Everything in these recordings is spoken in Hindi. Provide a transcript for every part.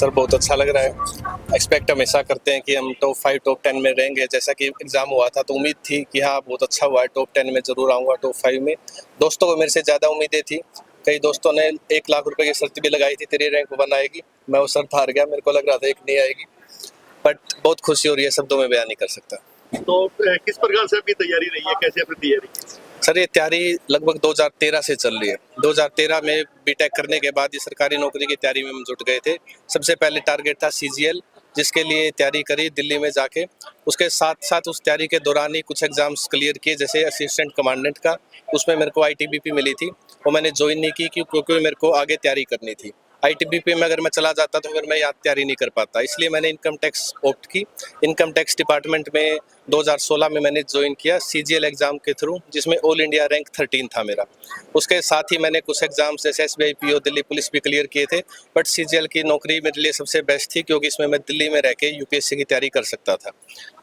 सर बहुत अच्छा लग रहा है। एक्सपेक्ट हमेशा करते हैं कि हम टॉप 5 टॉप 10 में रहेंगे। जैसा कि एग्ज़ाम हुआ था तो उम्मीद थी कि हाँ बहुत अच्छा हुआ है, टॉप 10 में ज़रूर आऊँगा, टॉप 5 में। दोस्तों को मेरे से ज़्यादा उम्मीदें थी। कई दोस्तों ने 1 लाख रुपए की शर्त भी लगाई थी, तेरी रैंक 1 आएगी। मैं वो शर्त हार गया, मेरे को लग रहा था 1 नहीं आएगी। बट बहुत खुशी हो रही है, शब्दों में बयान नहीं कर सकता। तो किस प्रकार से आपकी तैयारी रही है, कैसे आपकी तैयारी? सर ये तैयारी लगभग 2013 से चल रही है। 2013 में बीटेक करने के बाद ये सरकारी नौकरी की तैयारी में हम जुट गए थे। सबसे पहले टारगेट था सीजीएल, जिसके लिए तैयारी करी दिल्ली में जाके। उसके साथ साथ उस तैयारी के दौरान ही कुछ एग्जाम्स क्लियर किए, जैसे असिस्टेंट कमांडेंट का, उसमें मेरे को आईटीबीपी मिली थी। वो मैंने ज्वाइन नहीं की क्योंकि मेरे को आगे तैयारी करनी थी। आईटीबीपी में अगर मैं चला जाता तो फिर मैं यहाँ तैयारी नहीं कर पाता, इसलिए मैंने इनकम टैक्स ऑप्ट की। इनकम टैक्स डिपार्टमेंट में 2016 में मैंने ज्वाइन किया सीजीएल एग्ज़ाम के थ्रू, जिसमें ऑल इंडिया रैंक 13 था मेरा। उसके साथ ही मैंने कुछ एग्जाम्स जैसे एसबीआई पीओ, दिल्ली पुलिस भी क्लियर किए थे। बट सीजीएल की नौकरी मेरे लिए सबसे बेस्ट थी क्योंकि इसमें मैं दिल्ली में रह के यूपीएससी की तैयारी कर सकता था।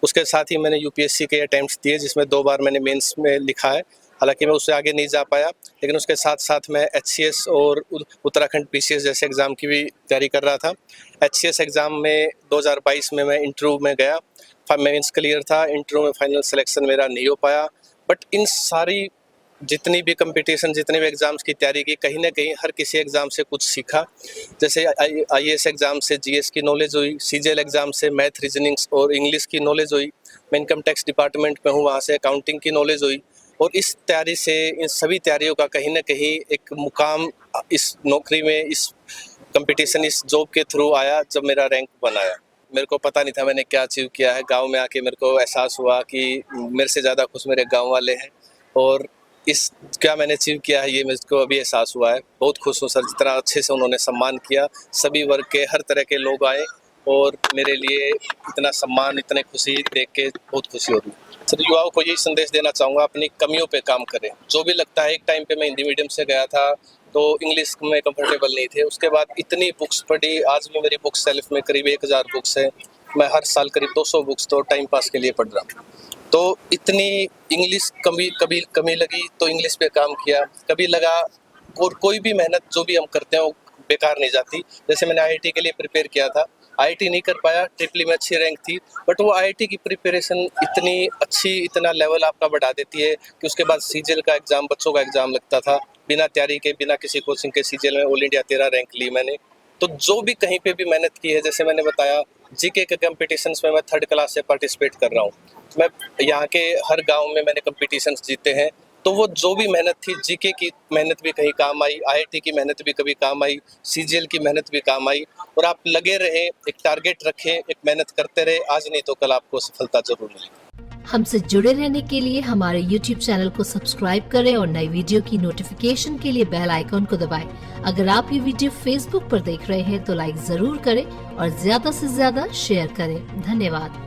उसके साथ ही मैंने यूपीएससी के अटैम्प्ट्स दिए, जिसमें 2 बार मैंने मेंस में लिखा है। हालांकि मैं उससे आगे नहीं जा पाया, लेकिन उसके साथ साथ मैं एचसीएस और उत्तराखंड पीसीएस जैसे एग्ज़ाम की भी तैयारी कर रहा था। एचसीएस एग्ज़ाम में 2022 में मैं इंटरव्यू में गया, मेंस क्लियर था, इंटरव्यू में फाइनल सिलेक्शन मेरा नहीं हो पाया। बट इन सारी जितनी भी कंपटीशन, जितने भी एग्ज़ाम्स की तैयारी की, कहीं ना कहीं हर किसी एग्ज़ाम से कुछ सीखा। जैसे आईएएस एग्ज़ाम से जीएस की नॉलेज हुई, सीजीएल एग्ज़ाम से मैथ, रीजनिंग्स और इंग्लिश की नॉलेज हुई। मैं इनकम टैक्स डिपार्टमेंट में हूँ, वहाँ से अकाउंटिंग की नॉलेज हुई। और इस तैयारी से, इन सभी तैयारियों का कहीं ना कहीं एक मुकाम इस नौकरी में, इस कंपटीशन, इस जॉब के थ्रू आया जब मेरा रैंक 1 आया। मेरे को पता नहीं था मैंने क्या अचीव किया है। गांव में आके मेरे को एहसास हुआ कि मेरे से ज़्यादा खुश मेरे गांव वाले हैं, और इस क्या मैंने अचीव किया है ये मेरे को अभी एहसास हुआ है। बहुत खुश हूँ सर, जितना अच्छे से उन्होंने सम्मान किया। सभी वर्ग के, हर तरह के लोग आए और मेरे लिए इतना सम्मान, इतने खुशी देख के बहुत खुशी हो रही है। सर युवाओं को यही संदेश देना चाहूँगा, अपनी कमियों पे काम करें। जो भी लगता है, एक टाइम पे मैं हिंदी मीडियम से गया था तो इंग्लिश में कंफर्टेबल नहीं थे। उसके बाद इतनी बुक्स पढ़ी, आज भी मेरी बुक सेल्फ में करीब 1000 बुक्स है। मैं हर साल करीब 200 बुक्स तो टाइम पास के लिए पढ़ रहा हूँ। तो इतनी इंग्लिश कमी लगी तो इंग्लिश पे काम किया। कभी लगा और कोई भी मेहनत जो भी हम करते हैं वो बेकार नहीं जाती। जैसे मैंने आईआईटी के लिए प्रिपेयर किया था, आईआईटी नहीं कर पाया, ट्रिपली में अच्छी रैंक थी, बट वो आईआईटी की प्रिपरेशन इतनी अच्छी, इतना लेवल आपका बढ़ा देती है कि उसके बाद सीजीएल का एग्ज़ाम, बच्चों का एग्ज़ाम लगता था। बिना तैयारी के, बिना किसी कोचिंग के सीजीएल में ऑल इंडिया 13 रैंक ली मैंने। तो जो भी कहीं पे भी मेहनत की है, जैसे मैंने बताया जीके के कंपटीशंस में मैं 3rd क्लास से पार्टिसिपेट कर रहा हूँ। मैं यहाँ के हर गांव में मैंने कंपटीशंस जीते हैं। तो वो जो भी मेहनत थी, जीके की मेहनत भी कहीं काम आई, आईआईटी की मेहनत भी कभी काम आई, सीजीएल की मेहनत भी काम आई। और आप लगे रहे, एक टारगेट रखें, एक मेहनत करते रहे, आज नहीं तो कल आपको सफलता जरूर मिलेगी। हमसे जुड़े रहने के लिए हमारे YouTube चैनल को सब्सक्राइब करें और नई वीडियो की नोटिफिकेशन के लिए बेल आइकॉन को दबाएं। अगर आप ये वीडियो Facebook पर देख रहे हैं तो लाइक जरूर करें और ज्यादा से ज्यादा शेयर करें। धन्यवाद।